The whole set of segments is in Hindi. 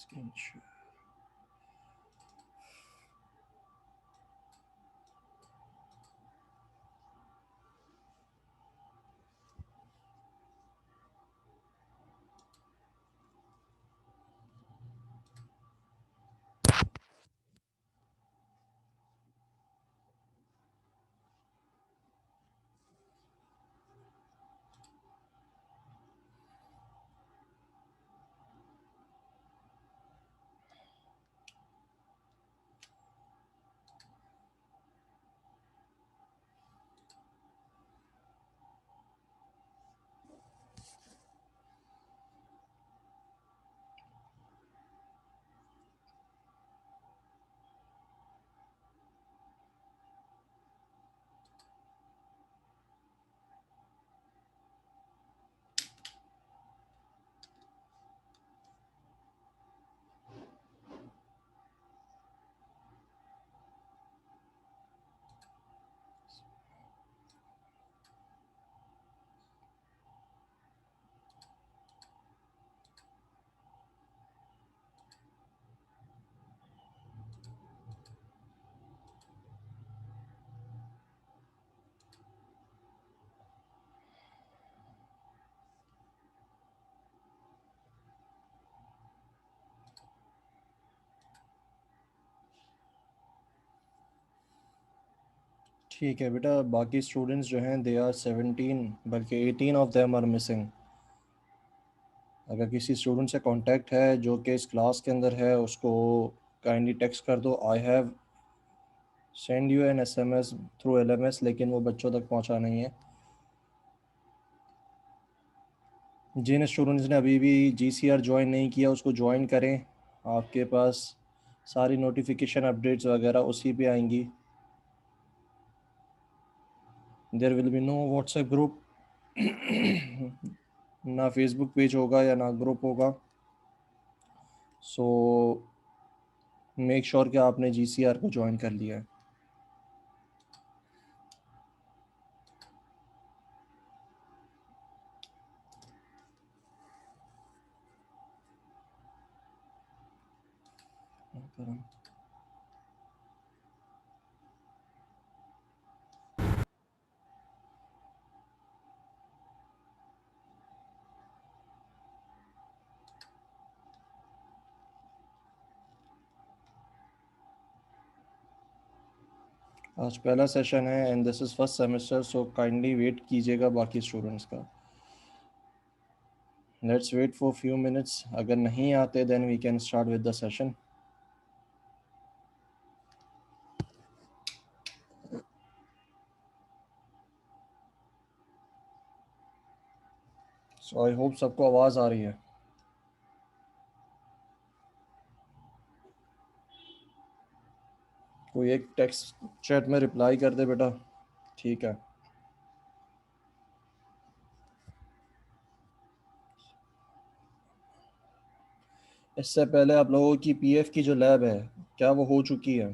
Screen share. ठीक है बेटा, बाकी स्टूडेंट्स जो हैं दे आर 17, बल्कि 18 ऑफ देम आर मिसिंग। अगर किसी स्टूडेंट से कांटेक्ट है जो कि इस क्लास के अंदर है, उसको काइंडली टेक्स्ट कर दो। I have send you an SMS through LMS, लेकिन वो बच्चों तक पहुंचा नहीं है। जिन स्टूडेंट्स ने अभी भी जीसीआर ज्वाइन नहीं किया उसको ज्वाइन करें। आपके पास सारी नोटिफिकेशन अपडेट्स वगैरह उसी पे आएंगी। There will be no WhatsApp group, ना फेसबुक पेज होगा या ना ग्रुप होगा। सो मेक श्योर कि आपने जीसीआर को ज्वाइन कर लिया है। आज पहला सेशन है and this is first semester, so kindly wait कीजिएगा बाकी स्टूडेंट्स का। Let's wait for few minutes. अगर नहीं आते then we can start with the session. So I hope सबको आवाज़ आ रही है। कोई एक टेक्स्ट चैट में रिप्लाई कर दे बेटा। ठीक है। इससे पहले आप लोगों की पीएफ की जो लैब है, क्या वो हो चुकी है?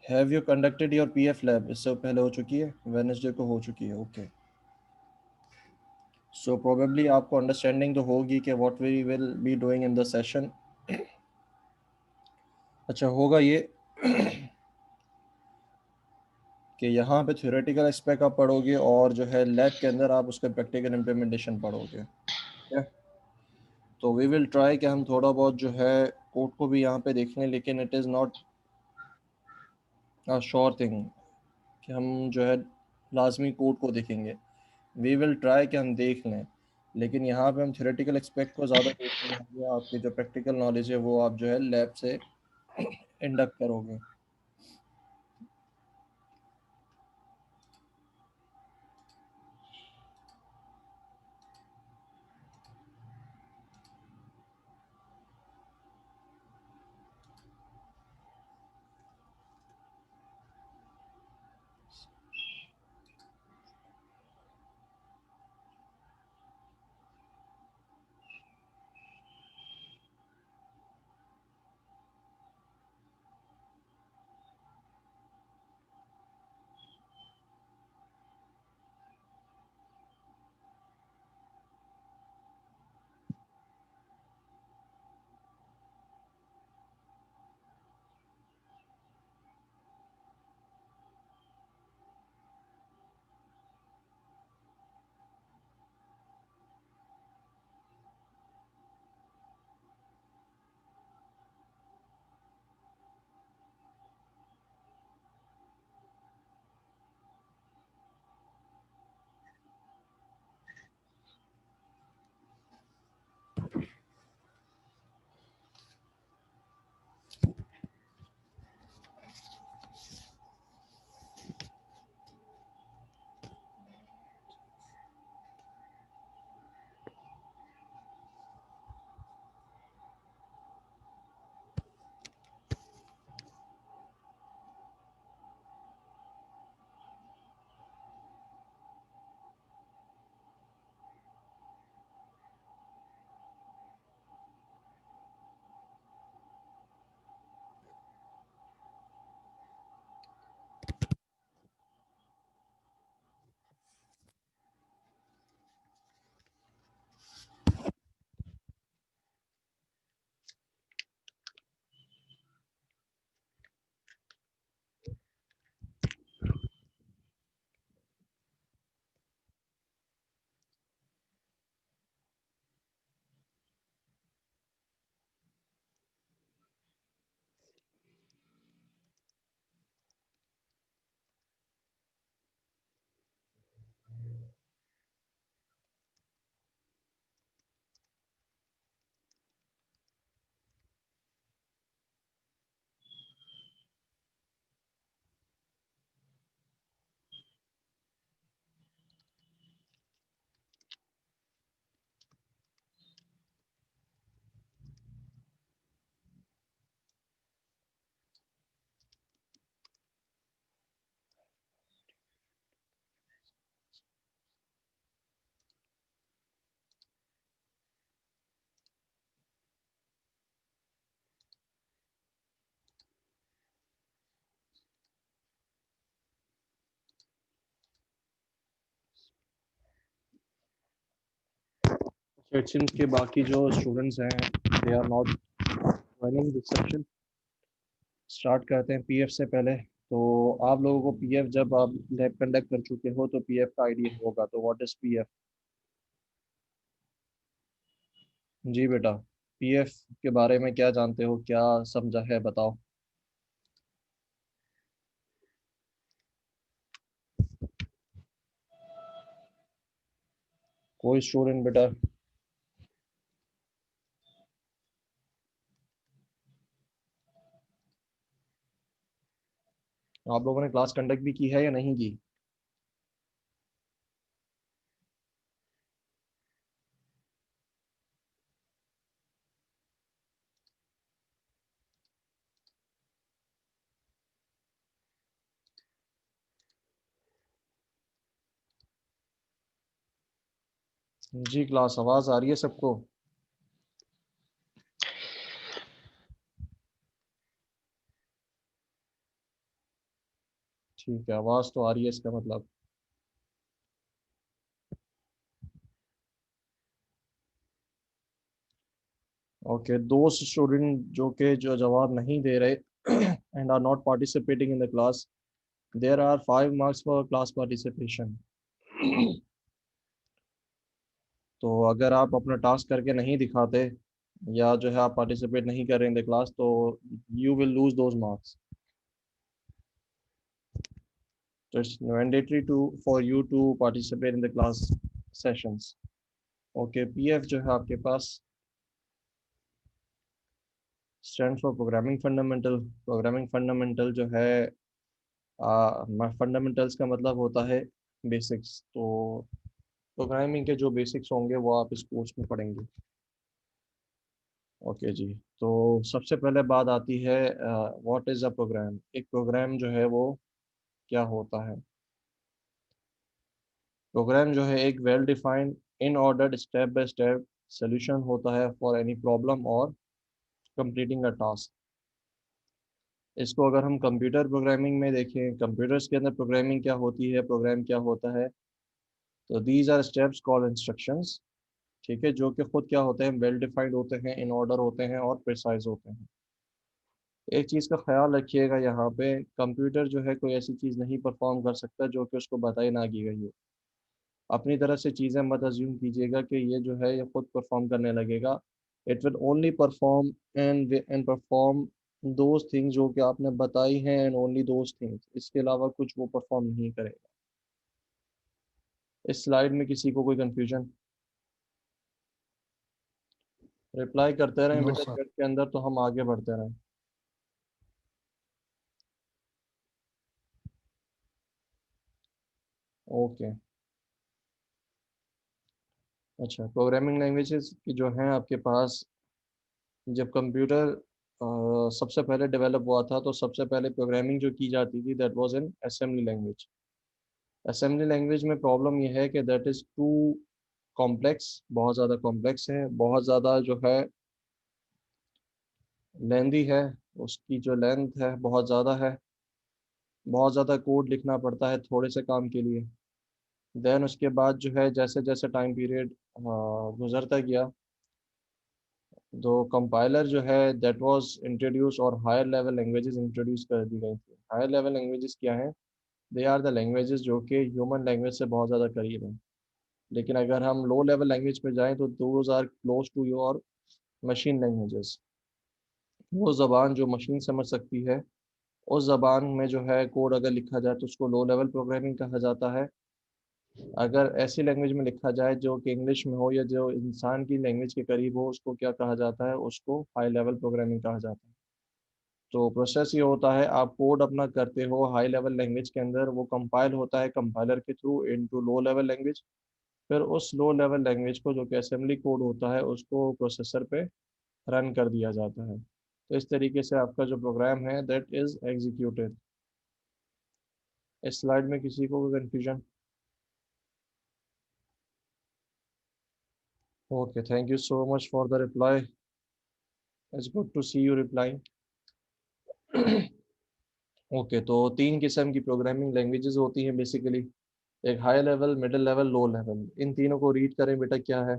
Have you conducted your PF lab? इससे पहले हो चुकी है, वेडनेसडे को हो चुकी है। ओके। सो प्रोबेबली आपको अंडरस्टैंडिंग तो होगी कि what we will be doing in the session. अच्छा होगा ये कि यहाँ पे थ्योरेटिकल एस्पेक्ट आप पढ़ोगे और जो है लैब के अंदर आप उसका प्रैक्टिकल इम्प्लीमेंटेशन पढ़ोगे। ठीक है। तो वी विल ट्राई कि हम थोड़ा बहुत जो है कोड को भी यहाँ पे देख लें, लेकिन it is not a sure thing कि हम जो है लाजमी कोड को देखेंगे। वी विल ट्राई कि हम देख लें, लेकिन यहाँ पे हम थ्योरेटिकल एस्पेक्ट को ज़्यादा देखते हैं। आपकी जो प्रैक्टिकल नॉलेज है वो आप जो है लैब से इंडक्ट करोगे। सेक्शन के बाकी जो स्टूडेंट्स हैं they are not running this section. Start करते हैं पीएफ से पहले। तो आप लोगों को पीएफ, जब आप लैब कंडक्ट कर चुके हो तो पीएफ का आइडिया होगा। तो व्हाट इज पीएफ? जी बेटा, पीएफ के बारे में क्या जानते हो, क्या समझा है, बताओ। कोई स्टूडेंट बेटा? आप लोगों ने क्लास कंडक्ट भी की है या नहीं की? जी क्लास, आवाज़ आ रही है सबको? ठीक है, आवाज़ तो आ रही है, इसका मतलब। ओके, दो स्टूडेंट जो जवाब नहीं दे रहे and are not participating in the class, there are 5 marks for class participation. तो अगर आप अपना टास्क करके नहीं दिखाते या जो है आप पार्टिसिपेट नहीं कर रहे इन द क्लास, तो you will lose those marks. तो it's mandatory to for you to participate in the class sessions. Okay, PF जो है आपके पास stand for programming fundamental. Programming fundamental जो है, फंडामेंटल्स का मतलब होता है बेसिक्स। तो प्रोग्रामिंग के जो बेसिक्स होंगे वो आप इस कोर्स में पढ़ेंगे। ओके जी। तो सबसे पहले बात आती है, व्हाट इज़ अ प्रोग्राम। एक प्रोग्राम जो है वो क्या होता है? प्रोग्राम जो है एक well defined in ordered step by step solution होता है फॉर एनी प्रॉब्लम और कंप्लीटिंग अ टास्क। इसको अगर हम कंप्यूटर प्रोग्रामिंग में देखें, कंप्यूटर्स के अंदर प्रोग्रामिंग क्या होती है, प्रोग्राम क्या होता है, तो these are steps called instructions. ठीक है, जो कि खुद क्या होते हैं, वेल डिफाइंड होते हैं, इन ऑर्डर होते हैं और प्रिसाइज होते हैं। एक चीज़ का ख्याल रखिएगा, यहाँ पे कंप्यूटर जो है कोई ऐसी चीज़ नहीं परफॉर्म कर सकता जो कि उसको बताई ना की गई हो। अपनी तरफ से चीज़ें मत अज्यूम कीजिएगा कि ये जो है ये खुद परफॉर्म करने लगेगा। It will only perform and perform those things जो कि आपने बताई हैं, एंड ओनली दोज थिंग्स, इसके अलावा कुछ वो परफॉर्म नहीं करेगा। इस स्लाइड में किसी को कोई कंफ्यूजन? रिप्लाई करते रहें नो बेटा सर। चैट के अंदर, तो हम आगे बढ़ते रहें। ओके। अच्छा, प्रोग्रामिंग लैंग्वेजेस की जो हैं आपके पास, जब कंप्यूटर सबसे पहले डेवलप हुआ था तो सबसे पहले प्रोग्रामिंग जो की जाती थी that was in assembly language. Assembly language में प्रॉब्लम यह है कि दैट इज़ टू कॉम्प्लेक्स, बहुत ज़्यादा कॉम्प्लेक्स है, बहुत ज़्यादा जो है लेंदी है। उसकी जो लेंथ है बहुत ज़्यादा है, बहुत ज़्यादा कोड लिखना पड़ता है थोड़े से काम के लिए। देन उसके बाद जो है जैसे जैसे टाइम पीरियड गुजरता गया, तो कंपाइलर जो है दैट वाज इंट्रोड्यूस और हायर लेवल लैंग्वेजेस इंट्रोड्यूस कर दी गई थी। हायर लेवल लैंग्वेजेस क्या हैं? दे आर द लैंग्वेजेस जो कि ह्यूमन लैंग्वेज से बहुत ज़्यादा करीब हैं। लेकिन अगर हम लो लेवल लैंग्वेज पे जाएं तो those are close to your machine languages. वो ज़बान जो मशीन समझ सकती है, उस ज़बान में जो है कोड अगर लिखा जाए तो उसको लो लेवल प्रोग्रामिंग कहा जाता है। अगर ऐसी लैंग्वेज में लिखा जाए जो कि इंग्लिश में हो या जो इंसान की लैंग्वेज के करीब हो, उसको क्या कहा जाता है? उसको हाई लेवल प्रोग्रामिंग कहा जाता है। तो प्रोसेस ये होता है, आप कोड अपना करते हो हाई लेवल लैंग्वेज के अंदर, वो कंपाइल होता है कंपाइलर के through into low level language. फिर उस लो लेवल लैंग्वेज को जो कि असेंबली कोड होता है उसको प्रोसेसर पे रन कर दिया जाता है। तो इस तरीके से आपका जो प्रोग्राम है दैट इज़ एग्जीक्यूटेड। इस स्लाइड में किसी को भी confusion? Okay, thank you so much for the reply. It's good to see you reply. Okay, तो तीन किस्म की प्रोग्रामिंग लैंग्वेजेस होती हैं बेसिकली। एक high level, middle level, low level. इन तीनों को रीड करें बेटा, क्या है?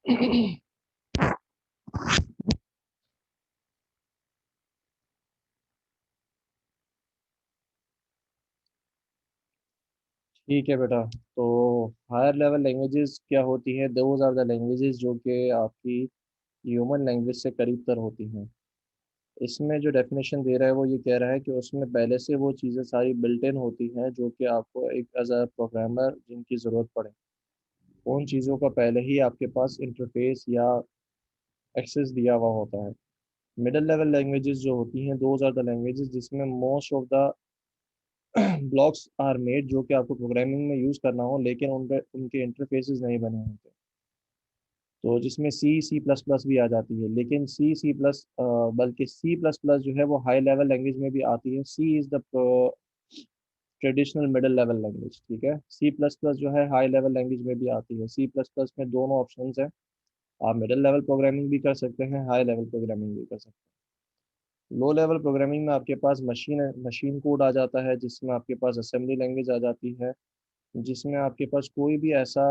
ठीक है बेटा। तो हायर लेवल लैंग्वेजेस क्या होती है? दोज आर द लैंग्वेजेस जो कि आपकी ह्यूमन लैंग्वेज से करीब तर होती हैं। इसमें जो डेफिनेशन दे रहा है वो ये कह रहा है कि उसमें पहले से वो चीज़ें सारी बिल्ट इन होती हैं जो कि आपको एक एज अ प्रोग्रामर जिनकी ज़रूरत पड़े, उन चीज़ों का पहले ही आपके पास इंटरफेस या एक्सेस दिया हुआ होता है। मिडिल लेवल लैंग्वेजेस जो होती हैं, दोज आर द लैंग्वेजेस जिसमें most of the blocks are made, जो कि आपको प्रोग्रामिंग में यूज़ करना हो लेकिन उनके उनके इंटरफेसेस नहीं बने होते। तो जिसमें सी प्लस प्लस भी आ जाती है, लेकिन सी प्लस बल्कि सी प्लस प्लस जो है वो हाई लेवल लैंग्वेज में भी आती है। C is the traditional middle level language, ठीक है। सी प्लस प्लस जो है हाई लेवल लैंग्वेज में भी आती है। सी प्लस प्लस में दोनों ऑप्शन हैं। आप मिडिल लेवल प्रोग्रामिंग भी कर सकते हैं, हाई लेवल प्रोग्रामिंग भी कर सकते हैं। लो लेवल प्रोग्रामिंग में आपके पास मशीन मशीन कोड आ जाता है, जिसमें आपके पास असेंबली लैंग्वेज आ जाती है, जिसमें आपके पास कोई भी ऐसा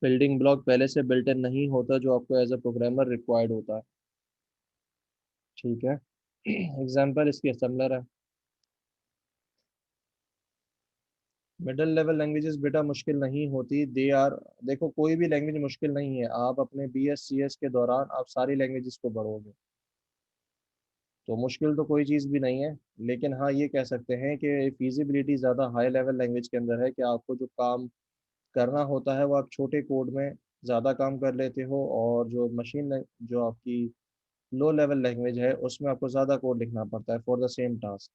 बिल्डिंग ब्लॉक पहले से बिल्ट इन नहीं होता जो आपको एज अ प्रोग्रामर रिक्वायर्ड होता है, ठीक है। एग्जाम्पल इसकी असेंबलर है। मिडिल लेवल लैंग्वेजेस बेटा मुश्किल नहीं होती, दे आर, देखो कोई भी लैंग्वेज मुश्किल नहीं है। आप अपने BSc के दौरान आप सारी लैंग्वेजेस को पढ़ोगे, तो मुश्किल तो कोई चीज़ भी नहीं है। लेकिन हाँ, ये कह सकते हैं कि फिजिबिलिटी ज़्यादा हाई लेवल लैंग्वेज के अंदर है कि आपको जो काम करना होता है वो आप छोटे कोड में ज़्यादा काम कर लेते हो, और जो जो आपकी लो लेवल लैंग्वेज है उसमें आपको ज़्यादा कोड लिखना पड़ता है फॉर द सेम टास्क।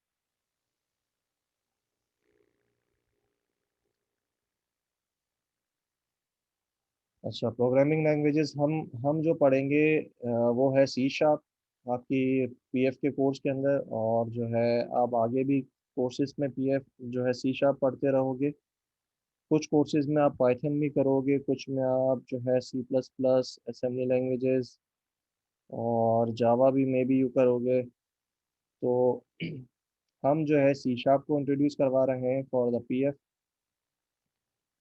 अच्छा, प्रोग्रामिंग लैंग्वेजेस हम जो पढ़ेंगे वो है C#, आपकी PF के कोर्स के अंदर। और जो है आप आगे भी कोर्सेज में PF जो है C# पढ़ते रहोगे। कुछ कोर्सेज में आप पाइथन भी करोगे, कुछ में आप जो है C++, असेंबली लैंग्वेजेस और जावा भी मे बी यू करोगे। तो हम जो है C# को इंट्रोड्यूस करवा रहे हैं फॉर द PF।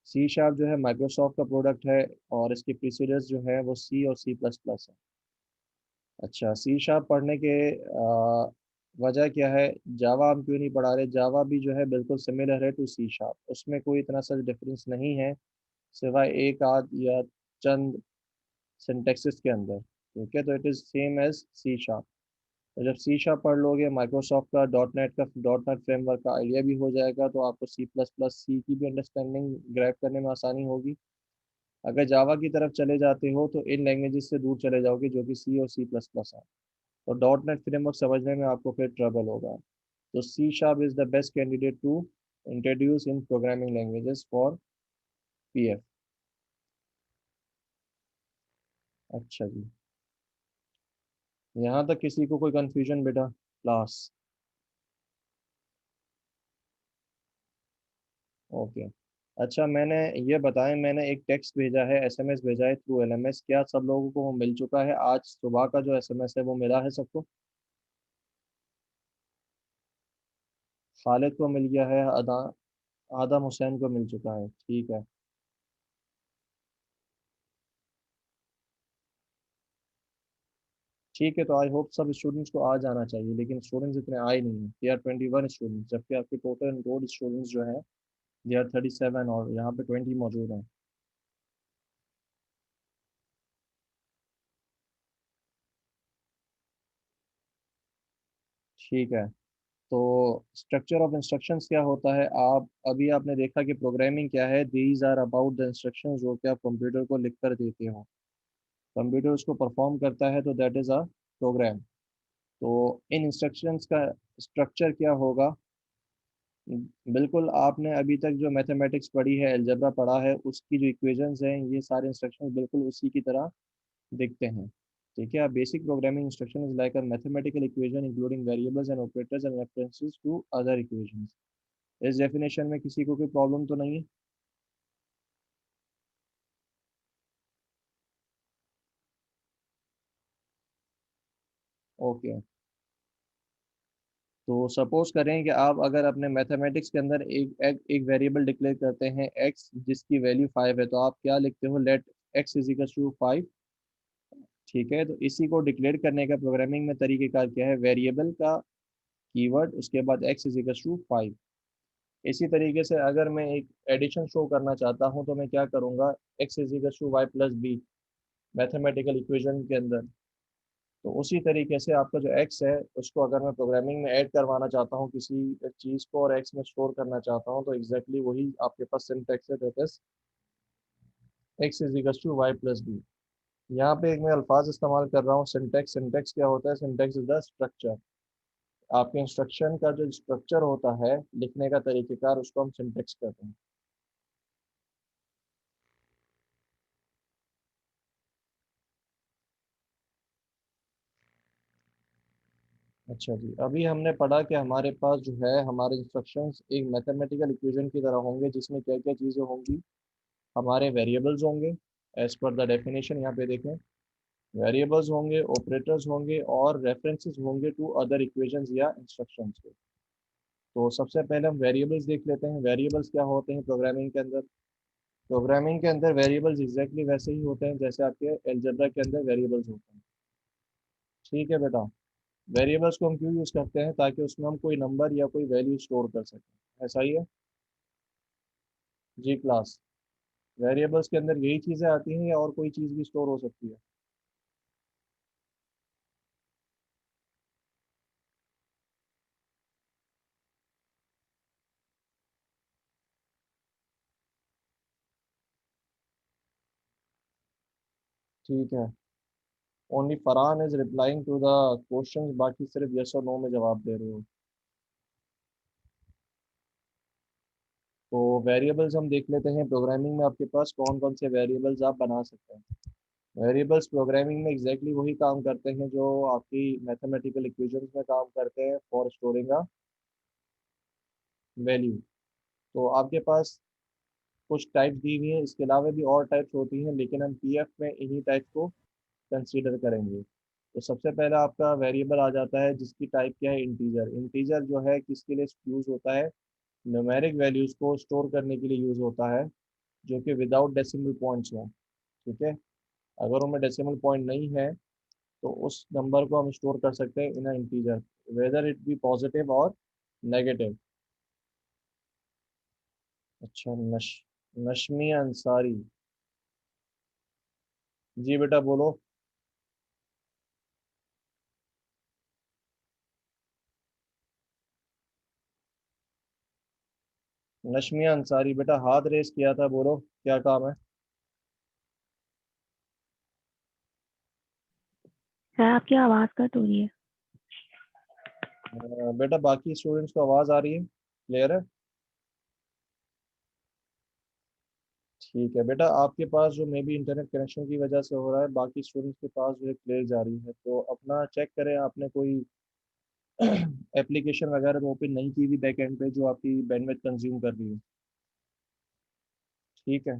C# जो है माइक्रोसॉफ्ट का प्रोडक्ट है, और इसके प्रीसीडर्स जो है वो C और C++ है। अच्छा, C# पढ़ने के वजह क्या है? जावा हम क्यों नहीं पढ़ा रहे? जावा भी जो है बिल्कुल सिमिलर है टू C#, उसमें कोई इतना सा डिफरेंस नहीं है, सिवाय एक आध या चंद सिंटेक्सिस के अंदर, ठीक है। तो it is same as C#। तो जब C# पढ़ लोगे, माइक्रोसॉफ्ट का डॉट नेट फ्रेमवर्क का आइडिया भी हो जाएगा, तो आपको C++, सी की भी अंडरस्टैंडिंग ग्रैब करने में आसानी होगी। अगर जावा की तरफ चले जाते हो तो इन लैंग्वेजेस से दूर चले जाओगे जो कि C और C++ है, तो डॉट नेट फ्रेमवर्क समझने में आपको फिर ट्रबल होगा। तो C# is the best candidate to introduce in programming languages for PF। अच्छा जी, यहाँ तक किसी को कोई कंफ्यूजन बेटा? Class, okay. अच्छा, मैंने ये बताएं, मैंने एक टेक्स्ट भेजा है, SMS भेजा है थ्रू LMS, क्या सब लोगों को वो मिल चुका है? आज सुबह का जो SMS है वो मिला है सबको? खालिद को मिल गया है, आदम हुसैन को मिल चुका है, ठीक है। ठीक है, तो आई होप सब स्टूडेंट्स को आ जाना चाहिए, लेकिन स्टूडेंट्स इतने आए नहीं हैं। दे आर 21 स्टूडेंट्स, जबकि आपके टोटल एनरोल्ड स्टूडेंट्स जो हैं दे आर 37, और यहाँ पे 20 मौजूद हैं। ठीक है। तो स्ट्रक्चर ऑफ इंस्ट्रक्शंस क्या होता है? आप अभी आपने देखा कि प्रोग्रामिंग क्या है, these are about the instructions जो कि आप कंप्यूटर को लिख कर देते हो, कंप्यूटर उसको परफॉर्म करता है, तो दैट इज़ अ प्रोग्राम। तो इन इंस्ट्रक्शंस का स्ट्रक्चर क्या होगा? बिल्कुल, आपने अभी तक जो मैथमेटिक्स पढ़ी है, अलजेब्रा पढ़ा है, उसकी जो इक्वेशंस हैं, ये सारे इंस्ट्रक्शंस बिल्कुल उसी की तरह दिखते हैं, ठीक है। Basic programming instruction is like a mathematical equation including variables and operators and references to other equations. इस डेफिनेशन में किसी को कोई प्रॉब्लम तो नहीं है? ओके। तो सपोज करें कि आप अगर अपने मैथमेटिक्स के अंदर एक वेरिएबल डिक्लेयर करते हैं x, जिसकी वैल्यू 5 है, तो आप क्या लिखते हो? Let x is equal to 5। ठीक है, तो इसी को डिक्लेयर करने का प्रोग्रामिंग में तरीकेकार क्या है, वेरिएबल का कीवर्ड उसके बाद एक्स इज इक्वल टू 5। इसी तरीके से अगर मैं एक एडिशन शो करना चाहता हूँ तो मैं क्या करूँगा, x is equal to y plus b mathematical equation के अंदर। तो उसी तरीके से आपका जो एक्स है उसको अगर मैं प्रोग्रामिंग में ऐड करवाना चाहता हूँ किसी चीज़ को और एक्स में स्टोर करना चाहता हूँ, तो एग्जैक्टली वही आपके पास सिंटैक्स है, that is x is equal to y plus b. यहाँ पे एक मैं अल्फाज इस्तेमाल कर रहा हूँ सिंटैक्स। सिंटैक्स क्या होता है, सिंटैक्स इज द स्ट्रक्चर। आपके इंस्ट्रक्शन का जो स्ट्रक्चर होता है लिखने का तरीकेकार, उसको हम सिंटैक्स कहते हैं। अच्छा जी, अभी हमने पढ़ा कि हमारे पास जो है हमारे इंस्ट्रक्शंस एक मैथमेटिकल इक्वेशन की तरह होंगे, जिसमें क्या क्या चीज़ें होंगी, हमारे वेरिएबल्स होंगे एज पर द डेफिनेशन। यहाँ पे देखें, वेरिएबल्स होंगे, ऑपरेटर्स होंगे और रेफरेंसेस होंगे टू अदर इक्वेशंस या इंस्ट्रक्शंस के। तो सबसे पहले हम वेरिएबल्स देख लेते हैं। वेरिएबल्स क्या होते हैं प्रोग्रामिंग के अंदर। प्रोग्रामिंग के अंदर वेरिएबल्स एग्जैक्टली वैसे ही होते हैं जैसे आपके अलजेब्रा के अंदर वेरिएबल्स होते हैं। ठीक है बेटा, वेरिएबल्स को हम क्यों यूज़ करते हैं, ताकि उसमें हम कोई नंबर या कोई वैल्यू स्टोर कर सकें, ऐसा ही है जी क्लास। वेरिएबल्स के अंदर यही चीज़ें आती हैं या और कोई चीज़ भी स्टोर हो सकती है। ठीक है, only Farhan is replying to the questions, बाकी सिर्फ यस और नो में जवाब दे रहे हो। तो वेरिएबल्स हम देख लेते हैं, प्रोग्रामिंग में आपके पास कौन कौन से वेरिएबल्स आप बना सकते हैं। वेरिएबल्स प्रोग्रामिंग में एग्जैक्टली वही काम करते हैं जो आपकी मैथमेटिकल इक्वेशंस में काम करते हैं, फॉर स्टोरिंग अ वैल्यू। तो आपके पास कुछ टाइप्स दी हुई हैं, इसके अलावा भी और टाइप्स होती हैं, लेकिन हम पीएफ में इन्हीं टाइप को कंसीडर करेंगे। तो सबसे पहला आपका वेरिएबल आ जाता है जिसकी टाइप क्या है, इंटीजर। इंटीजर जो है किसके लिए यूज़ होता है, न्यूमेरिक वैल्यूज़ को स्टोर करने के लिए यूज़ होता है, जो कि विदाउट डेसिमल पॉइंट्स हो। ठीक है, अगर उनमें डेसिमल पॉइंट नहीं है तो उस नंबर को हम स्टोर कर सकते हैं in a integer, whether it be positive और नेगेटिव। अच्छा, नशमी अंसारी, जी बेटा बोलो। नशमिया अंसारी बेटा, हाथ रेस किया था, बोलो क्या काम है। सर आपकी आवाज़ कट हो रही है। बेटा बाकी स्टूडेंट्स को आवाज़ आ रही है, क्लियर है। ठीक है बेटा, आपके पास जो मे बी इंटरनेट कनेक्शन की वजह से हो रहा है, बाकी स्टूडेंट्स के पास जो है क्लियर जा रही है, तो अपना चेक करें आपने कोई एप्लीकेशन वगैरह तो ओपन नहीं की हुई बैक एंड पे जो आपकी बैंडविड्थ कंज्यूम कर रही है। ठीक है,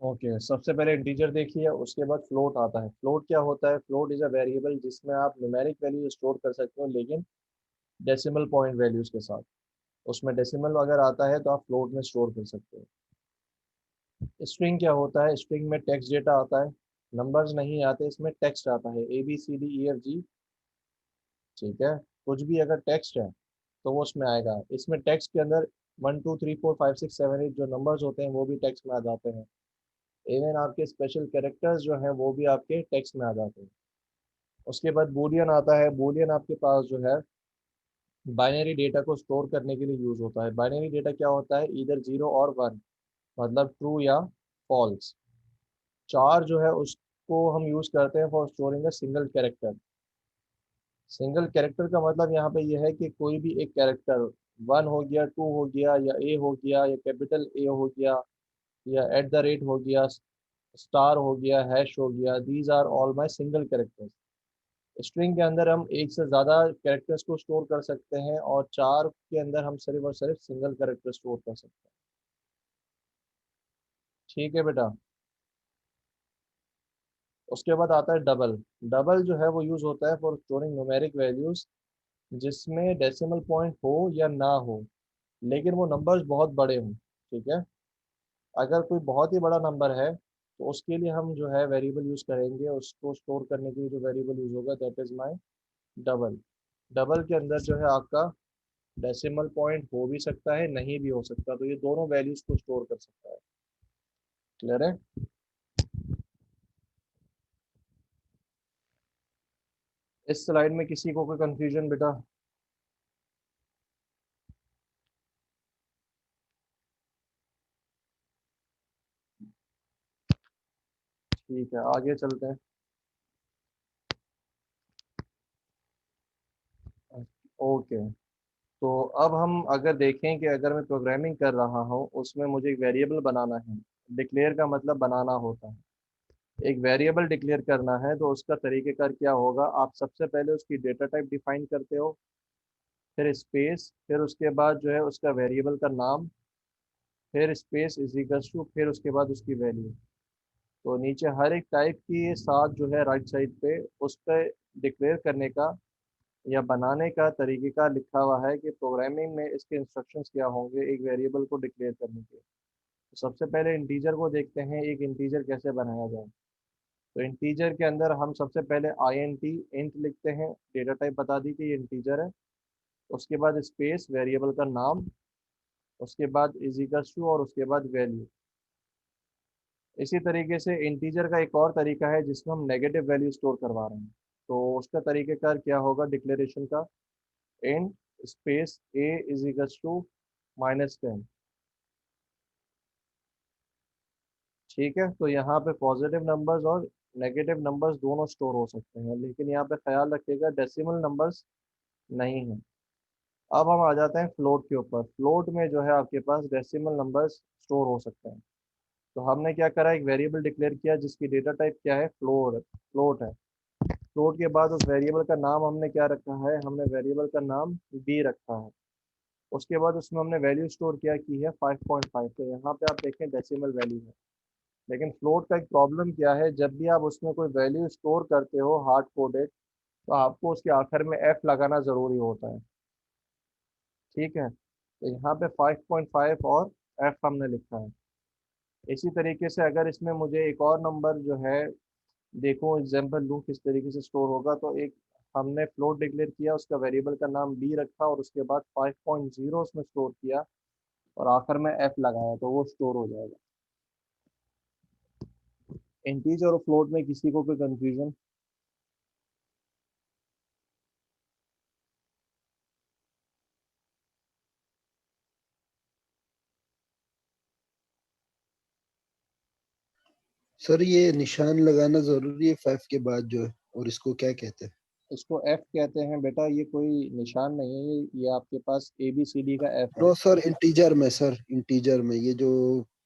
ओके। सबसे पहले इंटीजर देखिए, उसके बाद फ्लोट आता है। फ्लोट क्या होता है, फ्लोट इज अ वेरिएबल जिसमें आप न्यूमेरिक वैल्यू स्टोर कर सकते हो, लेकिन डेसिमल पॉइंट वैल्यूज के साथ। उसमें डेसिमल अगर आता है तो आप फ्लोट में स्टोर कर सकते हो। स्ट्रिंग क्या होता है, स्ट्रिंग में टेक्स्ट डेटा आता है, नंबर्स नहीं आते, इसमें टेक्स्ट आता है, A B C D E F G. ठीक है, कुछ भी अगर टेक्स्ट है तो वो उसमें आएगा। इसमें टेक्स्ट के अंदर 1 2 3 4 5 6 7 8 जो नंबर्स होते हैं वो भी टेक्स्ट में आ जाते हैं। इवन आपके स्पेशल कैरेक्टर्स जो हैं वो भी आपके टेक्स्ट में आ जाते हैं। उसके बाद बूलियन आता है। बूलियन आपके पास जो है बाइनरी डेटा को स्टोर करने के लिए यूज होता है। बाइनरी डेटा क्या होता है, इधर 0 और 1, मतलब ट्रू या फॉल्स। चार जो है उसको हम यूज करते हैं for storing a single character. Single character का मतलब यहाँ पे यह है कि कोई भी एक कैरेक्टर, 1 हो गया, 2 हो गया, या ए हो गया, या कैपिटल ए हो गया, या एट द रेट हो गया, स्टार हो गया, हैश हो गया, these are all my single characters. String के अंदर हम एक से ज़्यादा कैरेक्टर्स को स्टोर कर सकते हैं और 4 के अंदर हम सिर्फ और सिर्फ सिंगल कैरेक्टर स्टोर कर सकते हैं। ठीक है बेटा। उसके बाद आता है डबल। डबल जो है वो यूज़ होता है फॉर स्टोरिंग न्यूमेरिक वैल्यूज़ जिसमें डेसिमल पॉइंट हो या ना हो, लेकिन वो नंबर्स बहुत बड़े हों। ठीक है। अगर कोई बहुत ही बड़ा नंबर है तो उसके लिए हम जो है वेरिएबल यूज़ करेंगे, उसको स्टोर करने के लिए जो वेरिएबल यूज़ होगा that is my double. Double के अंदर जो है आपका डेसिमल पॉइंट हो भी सकता है, नहीं भी हो सकता, तो ये दोनों वैल्यूज़ को स्टोर कर सकता है। क्लियर है। इस स्लाइड में किसी को कोई कंफ्यूजन बेटा? ठीक है, आगे चलते हैं। ओके। तो अब हम अगर देखें कि अगर मैं प्रोग्रामिंग कर रहा हूँ उसमें मुझे एक वेरिएबल बनाना है। डिक्लेयर का मतलब बनाना होता है। एक वेरिएबल डिक्लेयर करना है तो उसका तरीकेकार क्या होगा, आप सबसे पहले उसकी डेटा टाइप डिफाइन करते हो, फिर स्पेस, फिर उसके बाद जो है उसका वेरिएबल का नाम, फिर स्पेस इज इक्वल्स टू, फिर उसके बाद उसकी वैल्यू। तो नीचे हर एक टाइप की साथ जो है राइट साइड पे उस पर डिक्लेयर करने का या बनाने का तरीकेकार लिखा हुआ है कि प्रोग्रामिंग में इसके इंस्ट्रक्शंस क्या होंगे एक वेरिएबल को डिक्लेयर करने के। तो सबसे पहले इंटीजर को देखते हैं, एक इंटीजर कैसे बनाया जाए। तो इंटीजर के अंदर हम सबसे पहले आई एन टी इंट लिखते हैं, डेटा टाइप बता दी कि ये इंटीजर है। उसके बाद स्पेस वेरिएबल का नाम, उसके बाद इज इक्वल्स टू और उसके बाद वैल्यू। इसी तरीके से इंटीजर का एक और तरीका है जिसमें हम नेगेटिव वैल्यू स्टोर करवा रहे हैं। तो उसका तरीकेकार क्या होगा डिक्लेरेशन का, int space a is equals to -10। ठीक है। तो यहाँ पे पॉजिटिव नंबर्स और नेगेटिव नंबर्स दोनों स्टोर हो सकते हैं, लेकिन यहाँ पे ख्याल रखिएगा डेसिमल नंबर्स नहीं है। अब हम आ जाते हैं फ्लोट के ऊपर। फ्लोट में जो है आपके पास डेसिमल नंबर्स स्टोर हो सकते हैं। तो हमने क्या करा, एक वेरिएबल डिक्लेयर किया जिसकी डेटा टाइप क्या है, फ्लोट है। फ्लोट के बाद उस वेरिएबल का नाम हमने क्या रखा है, हमने वेरिएबल का नाम बी रखा है। उसके बाद उसमें हमने वैल्यू स्टोर किया की है 5.5। तो यहाँ पे आप देखें डेसिमल वैल्यू है। लेकिन फ्लोट का एक प्रॉब्लम क्या है, जब भी आप उसमें कोई वैल्यू स्टोर करते हो हार्ड कोडेड तो आपको उसके आखिर में एफ लगाना ज़रूरी होता है। ठीक है। तो यहाँ पे 5.5 और एफ हमने लिखा है। इसी तरीके से अगर इसमें मुझे एक और नंबर जो है, देखो एग्जाम्पल लूँ किस तरीके से स्टोर होगा। तो एक हमने फ्लोट डिक्लेयर किया, उसका वेरिएबल का नाम बी रखा और उसके बाद 5.0 उसमें स्टोर किया और आखिर में एफ लगाया तो वो स्टोर हो जाएगा। इंटीजर और फ्लोट में किसी को कोई कंफ्यूजन? सर ये निशान लगाना जरूरी है 5 के बाद जो है, और इसको क्या कहते हैं? इसको एफ कहते हैं बेटा, ये कोई निशान नहीं है, ये आपके पास ए बी सी डी का एफ है। नो सर, इंटीजर में सर, इंटीजर में ये जो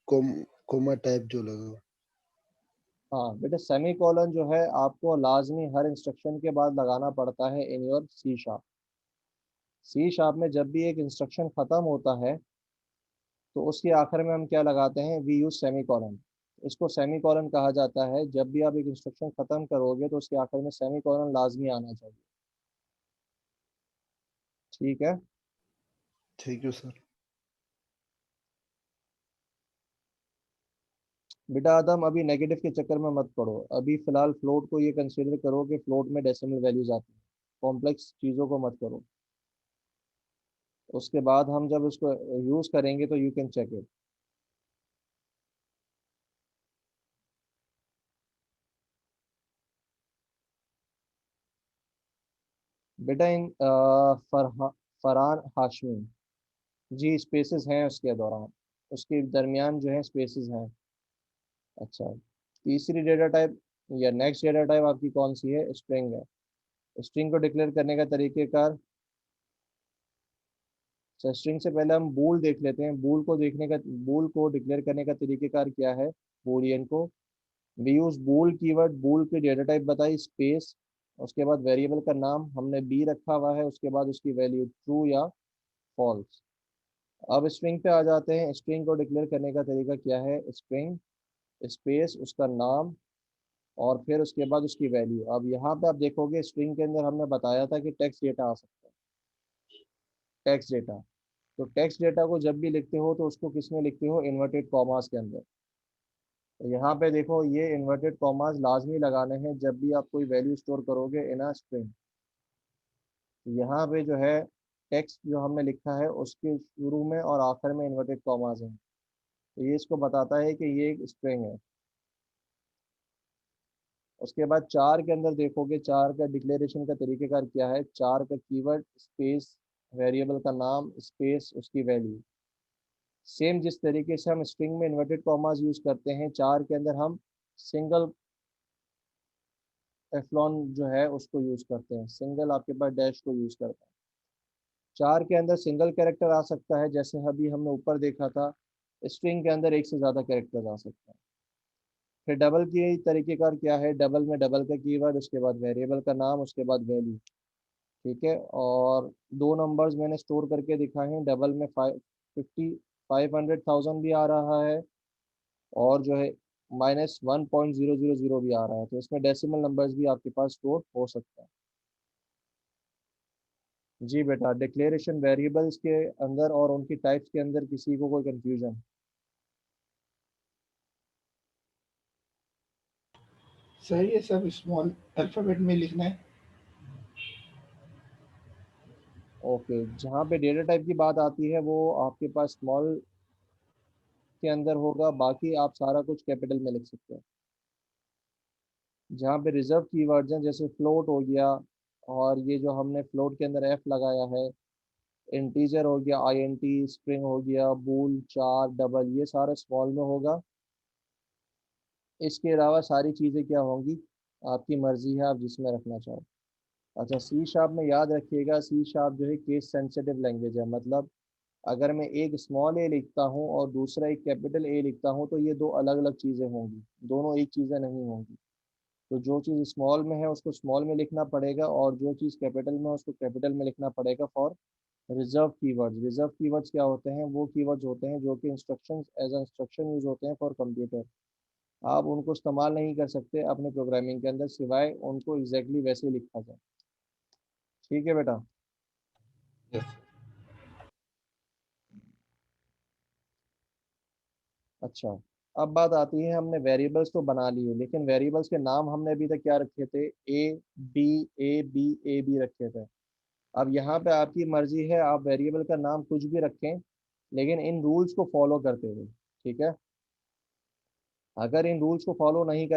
कोमा टाइप जो लगा। हाँ बेटा, सेमी कॉलन जो है आपको लाजमी हर इंस्ट्रक्शन के बाद लगाना पड़ता है in your C sharp. C sharp में जब भी एक इंस्ट्रक्शन खत्म होता है तो उसके आखिर में हम क्या लगाते हैं, वी यूज सेमी कॉलन। इसको सेमी कॉलन कहा जाता है, जब भी आप एक इंस्ट्रक्शन खत्म करोगे तो उसके आखिर में सेमी कॉलन लाजमी आना चाहिए। ठीक है। Thank you sir. बेटा आदम अभी नेगेटिव के चक्कर में मत पड़ो, अभी फिलहाल फ्लोट को ये कंसीडर करो कि फ्लोट में डेसिमल वैल्यूज आती हैं। कॉम्प्लेक्स चीज़ों को मत करो। उसके बाद हम जब उसको यूज़ करेंगे तो यू कैन चेक इट। बेटा इन फरहान हाशमी, जी स्पेसेस हैं उसके दौरान, उसके दरमियान जो है स्पेसेस हैं। अच्छा, तीसरी डेटा टाइप या नेक्स्ट डेटा टाइप आपकी कौन सी है, स्ट्रिंग है। स्ट्रिंग को डिक्लेयर करने का तरीकेकार, स्ट्रिंग से पहले हम बूल देख लेते हैं। बूल को डिक्लेयर करने का तरीकेकार क्या है, बूलियन को। वी यूज बूल कीवर्ड, बूल की डेटा टाइप बताई स्पेस, उसके बाद वेरिएबल का नाम हमने बी रखा हुआ है, उसके बाद उसकी वैल्यू ट्रू या फॉल्स। अब स्ट्रिंग पे आ जाते हैं। स्ट्रिंग को डिक्लेयर करने का तरीका क्या है? स्ट्रिंग स्पेस उसका नाम और फिर उसके बाद उसकी वैल्यू। अब यहाँ पे आप देखोगे स्ट्रिंग के अंदर हमने बताया था कि टेक्स्ट डेटा आ सकता है, टेक्स्ट डेटा। तो टेक्स्ट डेटा को जब भी लिखते हो तो उसको किस में लिखते हो? इन्वर्टेड कॉमास के अंदर। तो यहाँ पे देखो ये इन्वर्टेड कॉमास लाजमी लगाने हैं जब भी आप कोई वैल्यू स्टोर करोगे इन अ स्ट्रिंग। यहाँ पे जो है टेक्स्ट जो हमने लिखा है उसके शुरू में और आखिर में इन्वर्टेड कॉमास हैं, तो ये इसको बताता है कि ये एक स्ट्रिंग है। उसके बाद चार के अंदर देखोगे, चार का डिक्लेरेशन का तरीकेकार क्या है? चार का कीवर्ड स्पेस वेरिएबल का नाम स्पेस उसकी वैल्यू। सेम जिस तरीके से हम स्ट्रिंग में इन्वर्टेड कॉमास यूज करते हैं, चार के अंदर हम सिंगल एफ्लॉन जो है उसको यूज करते हैं, सिंगल आपके पास डैश को यूज करते हैं। चार के अंदर सिंगल कैरेक्टर आ सकता है, जैसे अभी हमने ऊपर देखा था। स्ट्रिंग के अंदर एक से ज्यादा कैरेक्टर आ सकता है। फिर डबल की तरीकेकार क्या है? डबल में डबल का कीवर्ड, उसके बाद वेरिएबल का नाम, उसके बाद वैल्यू। ठीक है, और दो नंबर्स मैंने स्टोर करके दिखाए हैं। डबल में 500,000 भी आ रहा है और जो है -1.000 भी आ रहा है, तो इसमें डेसिमल नंबर्स भी आपके पास स्टोर हो सकता है। जी बेटा, डिक्लेरेशन वेरिएबल्स के अंदर और उनकी टाइप्स के अंदर किसी को कोई कंफ्यूजन? सर ये सब स्मॉल अल्फ़ाबेट में लिखना है। ओके, जहाँ पे डेटा टाइप की बात आती है वो आपके पास स्मॉल के अंदर होगा, बाकी आप सारा कुछ कैपिटल में लिख सकते हैं। जहाँ पे रिजर्व कीवर्ड्स हैं जैसे फ्लोट हो गया, और ये जो हमने फ्लोट के अंदर एफ लगाया है, इंटीजर हो गया INT, स्ट्रिंग हो गया, बूल, चार, डबल, ये सारा स्मॉल में होगा। इसके अलावा सारी चीज़ें क्या होंगी? आपकी मर्जी है, आप जिसमें रखना चाहो। अच्छा, सी शार्प में याद रखिएगा, सी शार्प जो है केस सेंसिटिव लैंग्वेज है। मतलब अगर मैं एक स्मॉल ए लिखता हूँ और दूसरा एक कैपिटल ए लिखता हूँ तो ये दो अलग अलग चीज़ें होंगी, दोनों एक चीज़ें नहीं होंगी। तो जो चीज़ स्मॉल में है उसको स्मॉल में लिखना पड़ेगा, और जो चीज़ कैपिटल में है उसको कैपिटल में लिखना पड़ेगा for reserve keywords. Reserve keywords क्या होते हैं? वो कीवर्ड्स होते हैं जो कि instructions as a instruction use होते हैं फॉर कंप्यूटर। आप उनको इस्तेमाल नहीं कर सकते अपने प्रोग्रामिंग के अंदर सिवाय उनको एग्जैक्टली वैसे ही लिखा जाए। ठीक है बेटा। यस। अच्छा, अब बात आती है, हमने वेरिएबल्स तो बना लिए लेकिन वेरिएबल्स के नाम हमने अभी तक क्या रखे थे? A B रखे थे। अब यहाँ पे आपकी मर्जी है, आप वेरिएबल का नाम कुछ भी रखें लेकिन इन रूल्स को फॉलो करते हुए। ठीक है, अगर इन रूल्स को फॉलो नहीं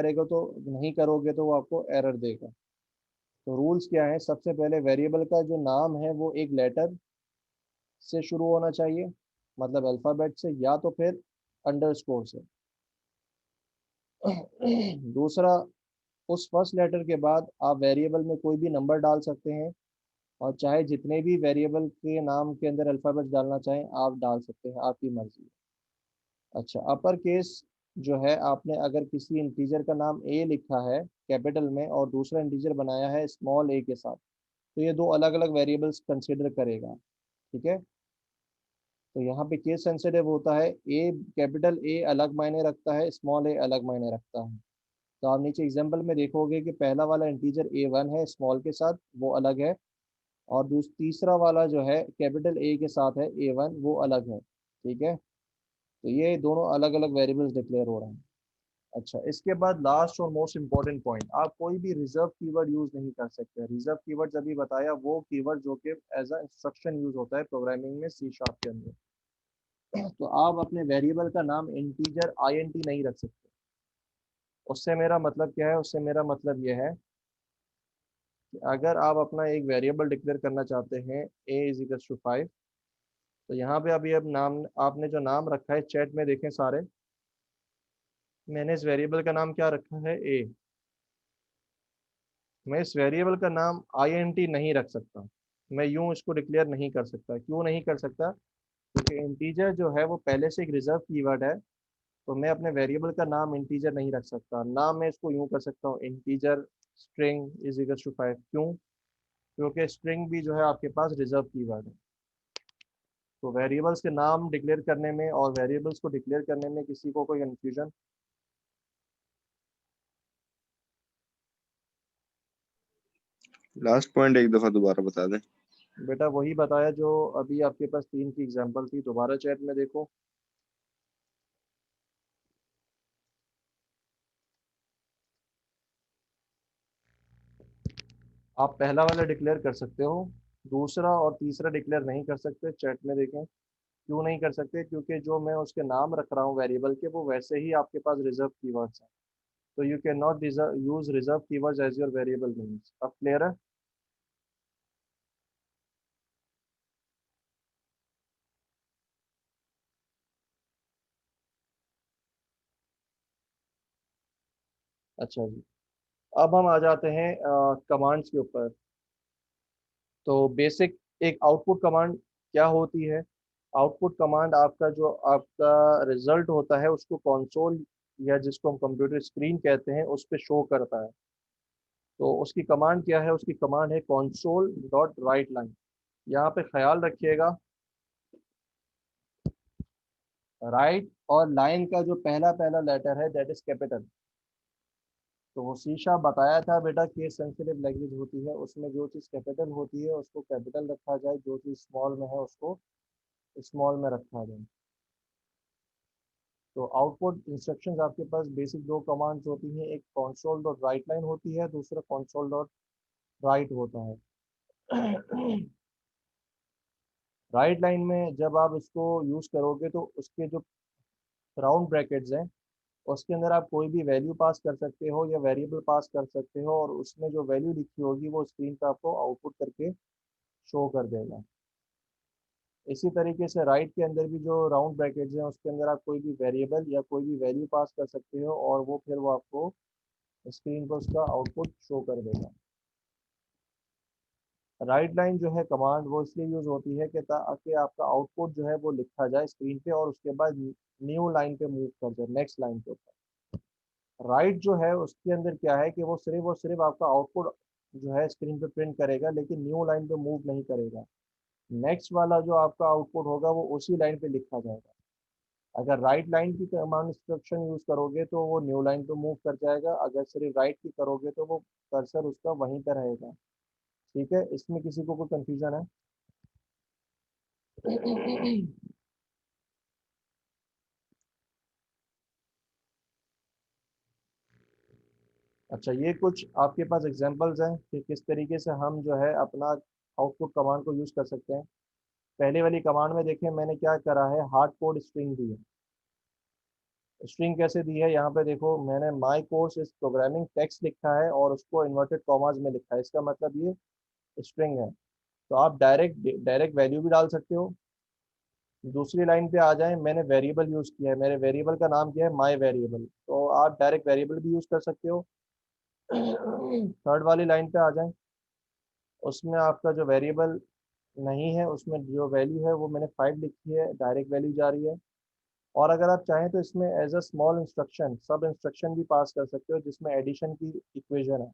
करोगे तो वो आपको एरर देगा। तो रूल्स क्या है? सबसे पहले वेरिएबल का जो नाम है वो एक लेटर से शुरू होना चाहिए, मतलब अल्फ़ाबेट से या तो फिर अंडरस्कोर से। दूसरा, उस फर्स्ट लेटर के बाद आप वेरिएबल में कोई भी नंबर डाल सकते हैं, और चाहे जितने भी वेरिएबल के नाम के अंदर अल्फ़ाबेट डालना चाहें आप डाल सकते हैं, आपकी मर्जी है। अच्छा, अपर केस जो है, आपने अगर किसी इंटीजर का नाम ए लिखा है कैपिटल में और दूसरा इंटीजर बनाया है स्मॉल ए के साथ, तो ये दो अलग अलग वेरिएबल्स कंसिडर करेगा। ठीक है, तो यहाँ पे केस सेंसिटिव होता है। ए कैपिटल ए अलग मायने रखता है, स्मॉल ए अलग मायने रखता है। तो आप नीचे एग्जाम्पल में देखोगे कि पहला वाला इंटीजर A1 है स्मॉल के साथ, वो अलग है, और तीसरा वाला जो है कैपिटल ए के साथ है A1, वो अलग है। ठीक है, तो ये दोनों अलग अलग वेरिएबल्स डिक्लेयर हो रहे हैं। अच्छा, इसके बाद लास्ट और मोस्ट इंपॉर्टेंट पॉइंट, आप कोई भी रिजर्व कीवर्ड यूज नहीं कर सकते। रिजर्व कीवर्ड अभी बताया, वो कीवर्ड जो कि एज अ इंस्ट्रक्शन यूज होता है प्रोग्रामिंग में सी शार्प के अंदर। तो आप अपने वेरिएबल का नाम इंटीजर INT नहीं रख सकते। उससे मेरा मतलब क्या है? उससे मेरा मतलब यह है कि अगर आप अपना एक वेरिएबल डिक्लेयर करना चाहते हैं A = 5, तो यहाँ पे अभी अब नाम आपने जो नाम रखा है चैट में देखें सारे, मैंने इस वेरिएबल का नाम क्या रखा है? A। मैं इस वेरिएबल का नाम INT नहीं रख सकता, मैं यूं इसको डिक्लेयर नहीं कर सकता। क्यों नहीं कर सकता? क्योंकि इंटीजर जो है वो पहले से एक रिजर्व कीवर्ड है, तो मैं अपने वेरिएबल का नाम इंटीजर नहीं रख सकता, नाम मैं इसको यूँ कर सकता हूँ, integer string is equal to 5। क्यों? क्योंकि स्ट्रिंग भी जो है आपके पास रिजर्व कीवर्ड है। तो वेरिएबल्स के नाम डिक्लेयर करने में और वेरिएबल्स को डिक्लेयर करने में किसी को कोई कन्फ्यूजन? लास्ट पॉइंट एक दफा दोबारा बता दें। बेटा वही बताया जो अभी आपके पास 3 की एग्जांपल थी, दोबारा चैट में देखो। आप पहला वाला डिक्लेयर कर सकते हो, दूसरा और तीसरा डिक्लेयर नहीं कर सकते। चैट में देखें क्यों नहीं कर सकते, क्योंकि जो मैं उसके नाम रख रहा हूँ वेरिएबल के, वो वैसे ही आपके पास रिजर्व कीवर्ड्स हैं। तो you can not use reserve keywords as your variable names. अब क्लियर है? अच्छा जी, अब हम आ जाते हैं कमांड्स के ऊपर। तो बेसिक एक आउटपुट कमांड क्या होती है? आउटपुट कमांड आपका जो आपका रिजल्ट होता है उसको कंसोल या जिसको हम कंप्यूटर स्क्रीन कहते हैं उस पर शो करता है। तो उसकी कमांड क्या है? उसकी कमांड है console डॉट राइट लाइन। यहाँ पे ख्याल रखिएगा, राइट और लाइन का जो पहला पहला लेटर है दैट इज कैपिटल। तो वो शीशा बताया था बेटा, केस सेंसिटिव लैंग्वेज होती है, उसमें जो चीज़ कैपिटल होती है उसको कैपिटल रखा जाए, जो चीज़ स्मॉल में है उसको स्मॉल में रखा जाए। तो आउटपुट इंस्ट्रक्शंस आपके पास बेसिक दो कमांड्स होती हैं, एक console डॉट राइट लाइन होती है, दूसरा console डॉट राइट होता है। राइट लाइन में जब आप इसको यूज़ करोगे तो उसके जो राउंड ब्रैकेट्स हैं उसके अंदर आप कोई भी वैल्यू पास कर सकते हो या वेरिएबल पास कर सकते हो, और उसमें जो वैल्यू लिखी होगी वो स्क्रीन पर आपको आउटपुट करके शो कर देगा। इसी तरीके से राइट के अंदर भी जो राउंड ब्रैकेट्स हैं उसके अंदर आप कोई भी वेरिएबल या कोई भी वैल्यू पास कर सकते हो और वो फिर वो आपको स्क्रीन पर उसका आउटपुट शो कर देगा। राइट लाइन जो है कमांड वो इसलिए यूज होती है कि ताकि आपका आउटपुट जो है वो लिखा जाए स्क्रीन पे और उसके बाद न्यू लाइन पे मूव कर जाए, नेक्स्ट लाइन के ऊपर। राइट जो है उसके अंदर क्या है कि वो सिर्फ और सिर्फ आपका आउटपुट जो है स्क्रीन पे प्रिंट करेगा, लेकिन न्यू लाइन पे मूव नहीं करेगा। नेक्स्ट वाला जो आपका आउटपुट होगा वो उसी लाइन पे लिखा जाएगा। अगर राइट लाइन की कमांड इंस्ट्रक्शन यूज करोगे तो वो न्यू लाइन पे मूव कर जाएगा, अगर सिर्फ राइट की करोगे तो वो कर्सर उसका वहीं पर रहेगा। ठीक है, इसमें किसी को कोई कंफ्यूजन है? अच्छा, ये कुछ आपके पास एग्जांपल्स हैं कि किस तरीके से हम जो है अपना आउटपुट कमांड को यूज़ कर सकते हैं। पहले वाली कमांड में देखें मैंने क्या करा है, हार्ड कोड स्ट्रिंग दी है। स्ट्रिंग कैसे दी है? यहाँ पे देखो मैंने माई कोर्स इस प्रोग्रामिंग टेक्स्ट लिखा है और उसको इन्वर्टेड कॉमास में लिखा है, इसका मतलब ये स्ट्रिंग है। तो आप डायरेक्ट डायरेक्ट वैल्यू भी डाल सकते हो। दूसरी लाइन पे आ जाएं, मैंने वेरिएबल यूज़ किया है, मेरे वेरिएबल का नाम क्या है, माई वेरिएबल, तो आप डायरेक्ट वेरिएबल भी यूज़ कर सकते हो। थर्ड वाली लाइन पे आ जाएं, उसमें आपका जो वेरिएबल नहीं है उसमें जो वैल्यू है वो मैंने 5 लिखी है, डायरेक्ट वैल्यू जा रही है। और अगर आप चाहें तो इसमें एज अ स्मॉल इंस्ट्रक्शन सब इंस्ट्रक्शन भी पास कर सकते हो, जिसमें एडिशन की इक्वेशन है।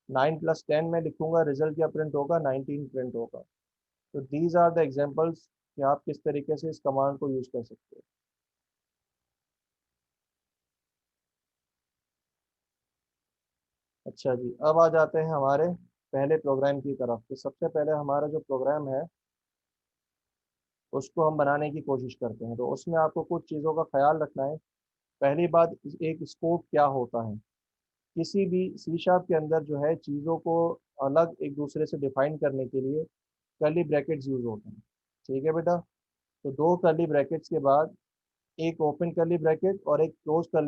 9 + 10 में लिखूंगा, रिजल्ट क्या प्रिंट होगा, 19 प्रिंट होगा। तो दीज आर द एग्जांपल्स कि आप किस तरीके से इस कमांड को यूज़ कर सकते हो। अच्छा जी, अब आ जाते हैं हमारे पहले प्रोग्राम की तरफ। तो सबसे पहले हमारा जो प्रोग्राम है उसको हम बनाने की कोशिश करते हैं। तो उसमें आपको कुछ चीज़ों का ख्याल रखना है। पहली बात, एक स्कोप क्या होता है? किसी भी सी शार्प के अंदर जो है चीज़ों को अलग एक दूसरे से डिफाइन करने के लिए कर्ली ब्रैकेट्स यूज होते हैं। ठीक है बेटा, तो दो कर्ली ब्रैकेट्स के बाद एक ओपन कर्ली ब्रैकेट और एक क्लोज कर्ली